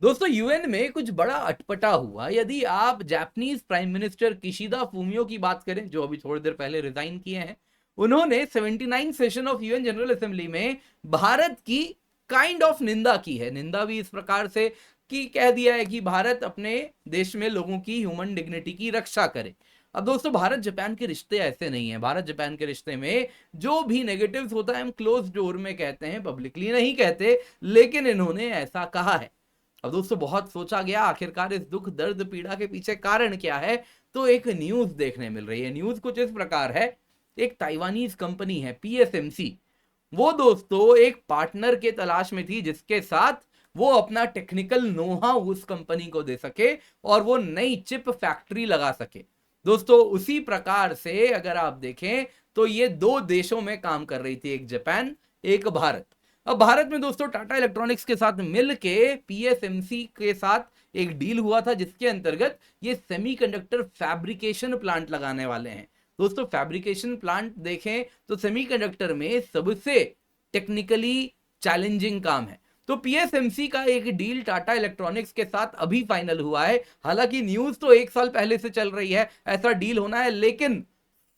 दोस्तों यूएन में कुछ बड़ा अटपटा हुआ। यदि आप Japanese prime minister Kishida Fumio की बात करें, जो अभी थोड़ी देर पहले रिजाइन किए हैं, उन्होंने 79 session of UN general assembly में भारत की काइंड ऑफ निंदा की है। निंदा भी इस प्रकार से कि कह दिया है कि भारत अपने देश में लोगों की ह्यूमन डिग्निटी की रक्षा करे। अब दोस्तों भारत जापान के रिश्ते ऐसे नहीं है। भारत जापान के रिश्ते में जो भी नेगेटिव्स होता है हम क्लोज डोर में कहते हैं, पब्लिकली नहीं कहते, लेकिन इन्होंने ऐसा कहा है। अब दोस्तों बहुत सोचा गया आखिरकार इस दुख दर्द पीड़ा के पीछे कारण क्या है, तो एक न्यूज देखने मिल रही है। न्यूज कुछ इस प्रकार है, एक ताइवानीज कंपनी है पीएसएमसी, वो दोस्तों एक पार्टनर के तलाश में थी जिसके साथ वो अपना टेक्निकल नोहा उस कंपनी को दे सके और वो नई चिप फैक्ट्री लगा सके। दोस्तों उसी प्रकार से अगर आप देखें तो ये दो देशों में काम कर रही थी, एक जापान एक भारत। अब भारत में दोस्तों टाटा इलेक्ट्रॉनिक्स के साथ मिलके पीएसएमसी के साथ एक डील हुआ था जिसके अंतर्गत ये सेमीकंडक्टर फैब्रिकेशन प्लांट लगाने वाले हैं। दोस्तों फैब्रिकेशन प्लांट देखें तो सेमीकंडक्टर में सबसे टेक्निकली चैलेंजिंग काम है। तो पीएसएमसी का एक डील टाटा इलेक्ट्रॉनिक्स के साथ अभी फाइनल हुआ है। हालांकि न्यूज तो एक साल पहले से चल रही है ऐसा डील होना है, लेकिन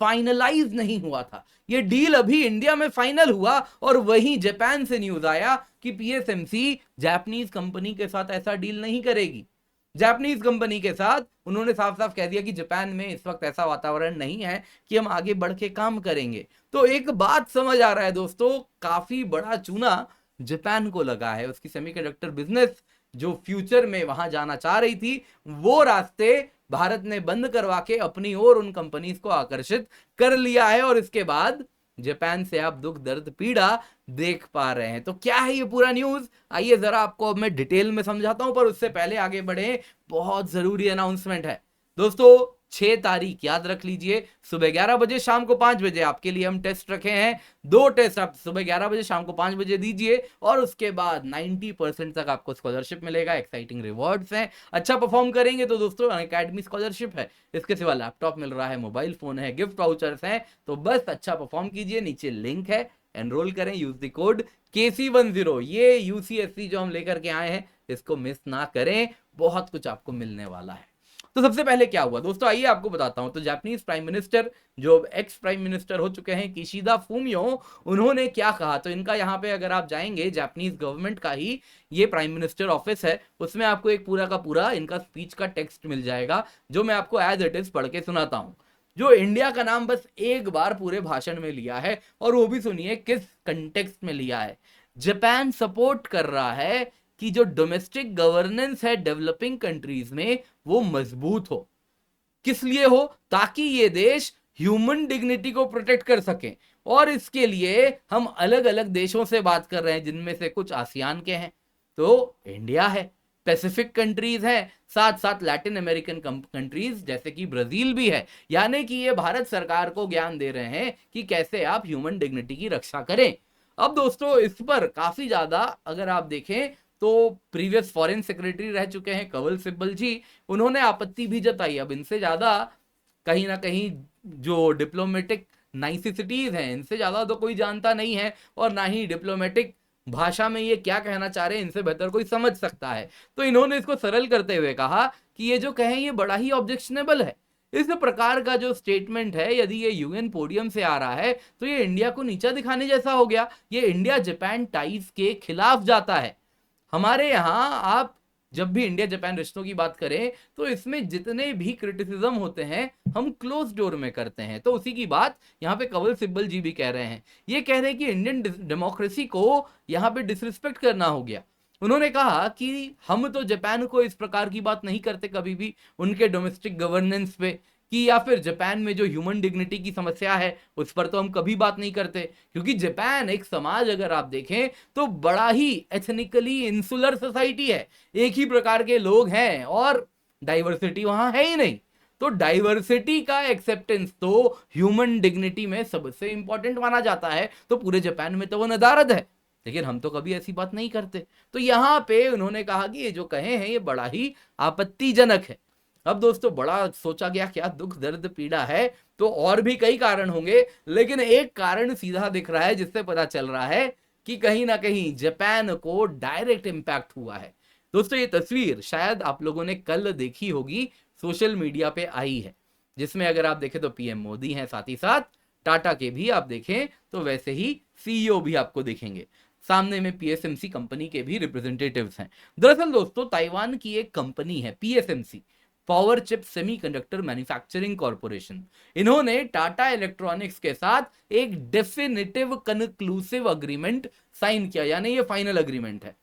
फाइनलाइज नहीं हुआ था। ये डील अभी इंडिया में फाइनल हुआ और वहीं जापान से न्यूज आया कि पीएसएमसी जापानीज कंपनी के साथ ऐसा डील नहीं करेगी। जापानीज कंपनी के साथ उन्होंने साफ साफ कह दिया कि जापान में इस वक्त ऐसा वातावरण नहीं है कि हम आगे बढ़ के काम करेंगे। तो एक बात समझ आ रहा है दोस्तों, काफी बड़ा चूना जापान को लगा है। उसकी सेमीकंडक्टर बिजनेस जो फ्यूचर में वहां जाना चाह रही थी, वो रास्ते भारत ने बंद करवा के अपनी ओर उन कंपनीज को आकर्षित कर लिया है और इसके बाद जापान से आप दुख दर्द पीड़ा देख पा रहे हैं। तो क्या है ये पूरा न्यूज, आइए जरा आपको अब मैं डिटेल में समझाता हूं, पर उससे पहले आगे बढ़े, बहुत जरूरी अनाउंसमेंट है दोस्तों। 6 तारीख याद रख लीजिए, सुबह 11 बजे शाम को 5 बजे आपके लिए हम टेस्ट रखे हैं। 2 टेस्ट आप सुबह 11 बजे शाम को 5 बजे दीजिए और उसके बाद 90% तक आपको स्कॉलरशिप मिलेगा। एक्साइटिंग रिवॉर्ड्स हैं, अच्छा परफॉर्म करेंगे तो दोस्तों अकेडमी स्कॉलरशिप है, इसके सिवा लैपटॉप मिल रहा है, मोबाइल फोन है, गिफ्ट वाउचर्स हैं। तो बस अच्छा परफॉर्म कीजिए, नीचे लिंक है, एनरोल करें, यूज द कोड KC10। ये यूसीएससी जो हम लेकर के आए हैं इसको मिस ना करें, बहुत कुछ आपको मिलने वाला है। तो सबसे पहले क्या हुआ दोस्तों, आइए आपको बताता हूं। तो जापानीज प्राइम मिनिस्टर जो एक्स प्राइम मिनिस्टर हो चुके हैं किशिदा फूमियो, उन्होंने क्या कहा, तो इनका यहाँ पे अगर आप जाएंगे जापानीज गवर्नमेंट का ही ये प्राइम मिनिस्टर ऑफिस है, उसमें आपको एक पूरा का पूरा इनका स्पीच का टेक्स्ट मिल जाएगा जो मैं आपको एज इट इज पढ़ के सुनाता हूं। जो इंडिया का नाम बस एक बार पूरे भाषण में लिया है और वो भी सुनिए किस कंटेक्स्ट में लिया है। जापान सपोर्ट कर रहा है कि जो डोमेस्टिक गवर्नेंस है डेवलपिंग कंट्रीज में वो मजबूत हो। किस लिए हो, ताकि ये देश ह्यूमन डिग्निटी को प्रोटेक्ट कर सके। और इसके लिए हम अलग अलग देशों से बात कर रहे हैं जिनमें से कुछ आसियान के हैं, तो इंडिया है, पैसिफिक कंट्रीज हैं, साथ साथ लैटिन अमेरिकन कंट्रीज जैसे कि ब्राजील भी है। यानी कि ये भारत सरकार को ज्ञान दे रहे हैं कि कैसे आप ह्यूमन डिग्निटी की रक्षा करें। अब दोस्तों इस पर काफी ज्यादा अगर आप देखें तो प्रीवियस फॉरेन सेक्रेटरी रह चुके हैं कवल सिब्बल जी, उन्होंने आपत्ति भी जताई। अब इनसे ज्यादा कहीं ना कहीं जो डिप्लोमेटिक नाइसिसिटीज हैं इनसे ज्यादा तो कोई जानता नहीं है, और ना ही डिप्लोमेटिक भाषा में ये क्या कहना चाह रहे हैं इनसे बेहतर कोई समझ सकता है। तो इन्होंने इसको सरल करते हुए कहा कि ये जो कहें ये बड़ा ही ऑब्जेक्शनेबल है। इस प्रकार का जो स्टेटमेंट है यदि ये यूएन पोडियम से आ रहा है तो ये इंडिया को नीचा दिखाने जैसा हो गया। ये इंडिया जापान टाइज के खिलाफ जाता है। हमारे यहां आप जब भी इंडिया जापान रिश्तों की बात करें तो इसमें जितने भी क्रिटिसिज्म होते हैं हम क्लोज डोर में करते हैं। तो उसी की बात यहाँ पे कवल सिब्बल जी भी कह रहे हैं। ये कह रहे हैं कि इंडियन डेमोक्रेसी को यहाँ पे डिसरिस्पेक्ट करना हो गया। उन्होंने कहा कि हम तो जापान को इस प्रकार की बात नहीं करते कभी भी उनके डोमेस्टिक गवर्नेंस पे, कि या फिर जापान में जो ह्यूमन डिग्निटी की समस्या है उस पर तो हम कभी बात नहीं करते, क्योंकि जापान एक समाज अगर आप देखें तो बड़ा ही एथनिकली इंसुलर सोसाइटी है, एक ही प्रकार के लोग हैं और डाइवर्सिटी वहां है ही नहीं। तो डाइवर्सिटी का एक्सेप्टेंस तो ह्यूमन डिग्निटी में सबसे इंपॉर्टेंट माना जाता है, तो पूरे जापान में तो वो नदारद है, लेकिन हम तो कभी ऐसी बात नहीं करते। तो यहां पे उन्होंने कहा कि ये जो कहे हैं ये बड़ा ही आपत्तिजनक है। अब दोस्तों बड़ा सोचा गया क्या दुख दर्द पीड़ा है, तो और भी कई कारण होंगे, लेकिन एक कारण सीधा दिख रहा है जिससे पता चल रहा है कि कहीं ना कहीं जापान को डायरेक्ट इंपैक्ट हुआ है। दोस्तों ये तस्वीर शायद आप लोगों ने कल देखी होगी, सोशल मीडिया पे आई है, जिसमें अगर आप देखें तो पीएम मोदी हैं, साथ ही साथ टाटा के भी आप देखें तो वैसे ही सीईओ भी आपको दिखेंगे, सामने में पीएसएमसी कंपनी के भी रिप्रेजेंटेटिव्स हैं। दरअसल दोस्तों ताइवान की एक कंपनी है PSMC, power chip semiconductor manufacturing corporation, इन्होंने टाटा इलेक्ट्रॉनिक्स के साथ एक डेफिनेटिव कंक्लूसिव अग्रीमेंट साइन किया, यानी ये फाइनल अग्रीमेंट है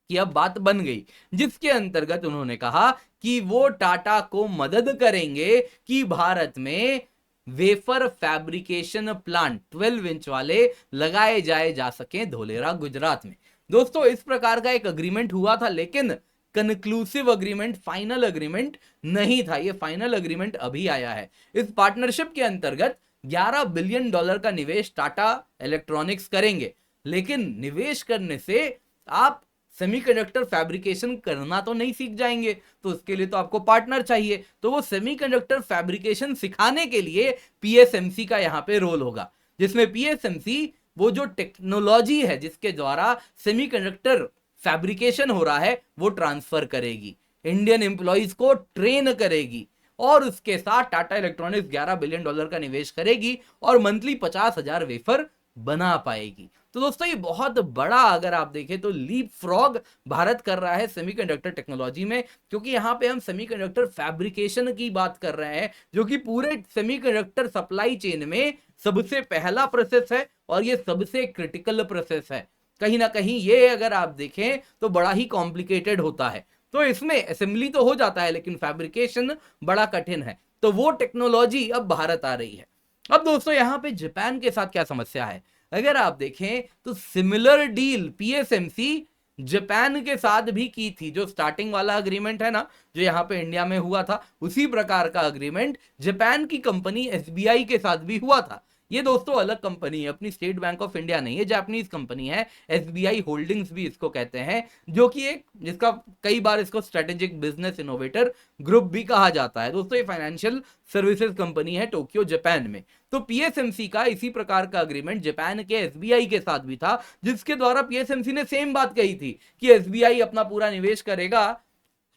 कि अब बात बन गई, जिसके अंतर्गत उन्होंने कहा कि वो टाटा को मदद करेंगे कि भारत में वेफर फैब्रिकेशन प्लांट 12 इंच वाले लगाए जाए जा सके धोलेरा गुजरात में। दोस्तों इस प्रकार का एक अग्रीमेंट हुआ था, लेकिन कंक्लूसिव अग्रीमेंट, फाइनल अग्रीमेंट नहीं था। ये फाइनल अग्रीमेंट अभी आया है। इस पार्टनरशिप के अंतर्गत $11 बिलियन का निवेश टाटा इलेक्ट्रॉनिक्स करेंगे, लेकिन निवेश करने से आप सेमीकंडक्टर फैब्रिकेशन करना तो नहीं सीख जाएंगे, तो उसके लिए तो आपको पार्टनर चाहिए। तो वो सेमीकंडक्टर फैब्रिकेशन सिखाने के लिए पीएसएमसी का यहां पे रोल होगा, जिसमें पीएसएमसी वो जो टेक्नोलॉजी है जिसके द्वारा सेमीकंडक्टर फैब्रिकेशन हो रहा है वो ट्रांसफर करेगी, इंडियन एम्प्लॉइज को ट्रेन करेगी, और उसके साथ टाटा इलेक्ट्रॉनिक्स $11 बिलियन का निवेश करेगी और मंथली 50,000 वेफर बना पाएगी। तो दोस्तों ये बहुत बड़ा, अगर आप देखें तो लीप फ्रॉग भारत कर रहा है सेमीकंडक्टर टेक्नोलॉजी में, क्योंकि यहां पे हम सेमीकंडक्टर फैब्रिकेशन की बात कर रहे हैं, जो कि पूरे सेमीकंडक्टर सप्लाई चेन में सबसे पहला प्रोसेस है और ये सबसे क्रिटिकल प्रोसेस है। कहीं ना कहीं ये अगर आप देखें तो बड़ा ही कॉम्प्लिकेटेड होता है। तो इसमें असेंबली तो हो जाता है, लेकिन फैब्रिकेशन बड़ा कठिन है। तो वो टेक्नोलॉजी अब भारत आ रही है। अब दोस्तों यहां पे जापान के साथ क्या समस्या है, अगर आप देखें तो सिमिलर डील पीएसएमसी जापान के साथ भी की थी। जो स्टार्टिंग वाला अग्रीमेंट है ना, जो यहां पे इंडिया में हुआ था, उसी प्रकार का अग्रीमेंट जापान की कंपनी एसबीआई के साथ भी हुआ था। ये दोस्तों अलग कंपनी है, अपनी स्टेट बैंक ऑफ इंडिया नहीं है, जापानीज कंपनी है, एसबीआई होल्डिंग्स भी इसको कहते हैं, जो कि एक जिसका कई बार इसको स्ट्रेटेजिक बिजनेस इनोवेटर ग्रुप भी कहा जाता है। दोस्तों ये फाइनेंशियल सर्विसेज कंपनी है टोक्यो जापान में। तो पीएसएमसी का इसी प्रकार का अग्रीमेंट जापान के एसबीआई के साथ भी था, जिसके द्वारा पीएसएमसी ने सेम बात कही थी कि एसबीआई अपना पूरा निवेश करेगा,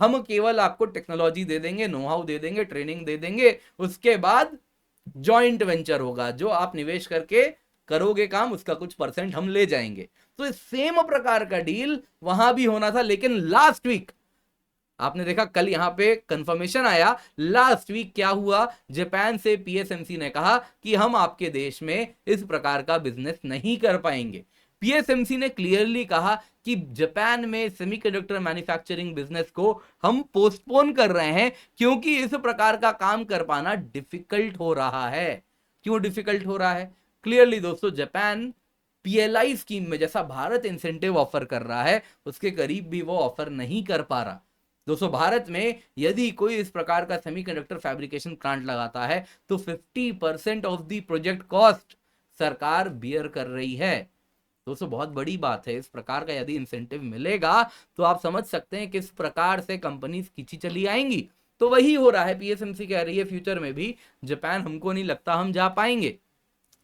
हम केवल आपको टेक्नोलॉजी दे देंगे, नो हाउ दे देंगे, ट्रेनिंग दे देंगे, उसके बाद जॉइंट वेंचर होगा, जो आप निवेश करके करोगे काम उसका कुछ परसेंट हम ले जाएंगे। तो सेम प्रकार का डील वहां भी होना था, लेकिन लास्ट वीक आपने देखा, कल यहां पे कंफर्मेशन आया, लास्ट वीक क्या हुआ, जापान से पीएसएमसी ने कहा कि हम आपके देश में इस प्रकार का बिजनेस नहीं कर पाएंगे। पीएसएमसी ने क्लियरली कहा कि जापान में सेमीकंडक्टर मैन्युफैक्चरिंग बिजनेस को हम पोस्टपोन कर रहे हैं, क्योंकि इस प्रकार का काम कर पाना डिफिकल्ट हो रहा है। क्यों डिफिकल्ट हो रहा है? क्लियरली दोस्तों, जापान पीएलआई स्कीम में जैसा भारत इंसेंटिव ऑफर कर रहा है, उसके करीब भी वो ऑफर नहीं कर पा रहा। दोस्तों भारत में यदि कोई इस प्रकार का सेमीकंडक्टर फैब्रिकेशन प्लांट लगाता है तो 50% ऑफ द प्रोजेक्ट कॉस्ट सरकार बियर कर रही है। दोस्तों बहुत बड़ी बात है। इस प्रकार का यदि इंसेंटिव मिलेगा तो आप समझ सकते हैं किस प्रकार से कंपनीज खींची चली आएंगी। तो वही हो रहा है, पीएसएमसी कह रही है फ्यूचर में भी जापान हमको नहीं लगता हम जा पाएंगे।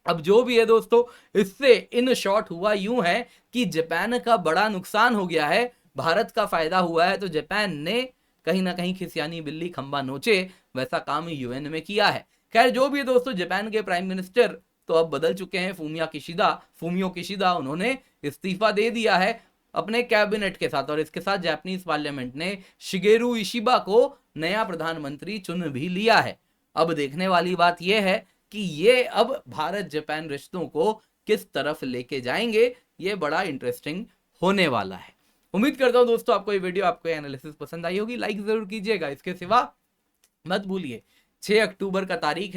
अब जो भी है दोस्तों, इससे इन शॉर्ट हुआ यूं है कि जापान का बड़ा नुकसान हो गया है, भारत का फायदा हुआ है। तो जापान ने कहीं ना कहीं खिसियानी बिल्ली खंबा नोचे वैसा काम यूएन में किया है। खैर जो भी है दोस्तों, जापान के प्राइम मिनिस्टर तो अब बदल चुके हैं, फूमियो किशिदा उन्होंने इस्तीफा दे दिया है अपने कैबिनेट के साथ, और इसके साथ जापानीज पार्लियामेंट ने शिगेरू इशिबा को नया प्रधानमंत्री चुन भी लिया है। अब देखने वाली बात यह है कि ये अब भारत जापान रिश्तों को किस तरफ लेके जाएंगे, ये बड़ा इंटरेस्टिंग होने वाला है। उम्मीद करता हूं दोस्तों आपको ये वीडियो, आपको एनालिसिस पसंद आई होगी। लाइक जरूर कीजिएगा। इसके सिवा मत भूलिए 6 अक्टूबर का तारीख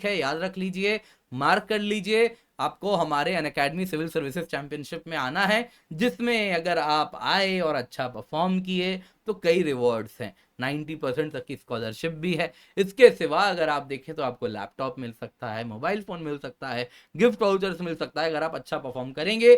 है, याद रख लीजिए, मार्क कर लीजिए। आपको हमारे अनअकैडमी सिविल सर्विसेज चैंपियनशिप में आना है, जिसमें अगर आप आए और अच्छा परफॉर्म किए तो कई रिवॉर्ड्स हैं, 90% तक की स्कॉलरशिप भी है। इसके सिवा अगर आप देखें तो आपको लैपटॉप मिल सकता है, मोबाइल फोन मिल सकता है, गिफ्ट वाउचर्स मिल सकता है अगर आप अच्छा परफॉर्म करेंगे।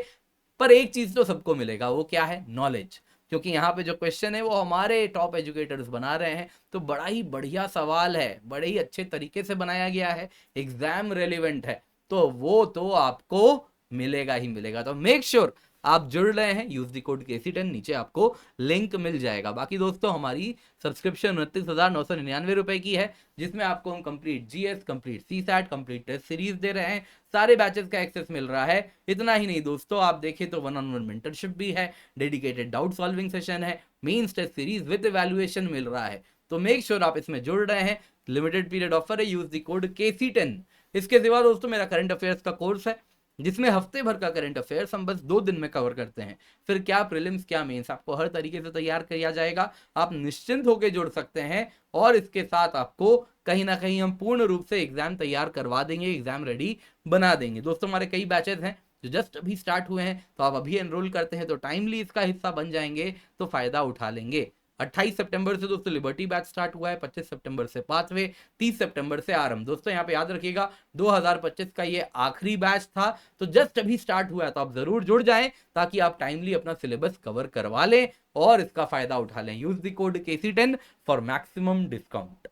पर एक चीज तो सबको मिलेगा, वो क्या है? नॉलेज। क्योंकि यहाँ पे जो क्वेश्चन है वो हमारे टॉप एजुकेटर्स बना रहे हैं, तो बड़ा ही बढ़िया सवाल है, बड़े ही अच्छे तरीके से बनाया गया है, एग्जाम रेलिवेंट है, तो वो तो आपको मिलेगा ही मिलेगा। तो मेक श्योर आप जुड़ रहे हैं, यूज द कोड KC10, नीचे आपको लिंक मिल जाएगा। बाकी दोस्तों हमारी सब्सक्रिप्शन 29,999 रुपए की है, जिसमें आपको हम complete GS, complete CSAT, complete test series दे रहे हैं, सारे बैचेस का एक्सेस मिल रहा है। इतना ही नहीं दोस्तों, आप देखें तो 1-on-1 मेंटरशिप भी है, डेडिकेटेड डाउट सॉल्विंग सेशन है, mains test series with evaluation मिल रहा है। तो मेक श्योर आप इसमें जुड़ रहे हैं, लिमिटेड पीरियड ऑफर है, यूज द कोड KC10। इसके सिवा दोस्तों मेरा करंट अफेयर्स का कोर्स है, जिसमें हफ्ते भर का करंट अफेयर्स हम बस 2 दिन में कवर करते हैं। फिर क्या प्रीलिम्स क्या मेंस, आपको हर तरीके से तैयार किया जाएगा, आप निश्चिंत होकर जुड़ सकते हैं। और इसके साथ आपको कहीं ना कहीं हम पूर्ण रूप से एग्जाम तैयार करवा देंगे, एग्जाम रेडी बना देंगे। दोस्तों हमारे कई बैचेस हैं जो जस्ट अभी स्टार्ट हुए हैं, तो आप अभी एनरोल करते हैं तो टाइमली इसका हिस्सा बन जाएंगे, तो फायदा उठा लेंगे। 28 सितंबर से दोस्तों लिबर्टी बैच स्टार्ट हुआ है, 25 सितंबर से पाथवे, 30 सितंबर से आरंभ। दोस्तों यहाँ पे याद रखिएगा 2025 का ये आखिरी बैच था, तो जस्ट अभी स्टार्ट हुआ है, तो आप जरूर जुड़ जाएं ताकि आप टाइमली अपना सिलेबस कवर करवा लें और इसका फायदा उठा लें। Use the code KC10 for maximum discount.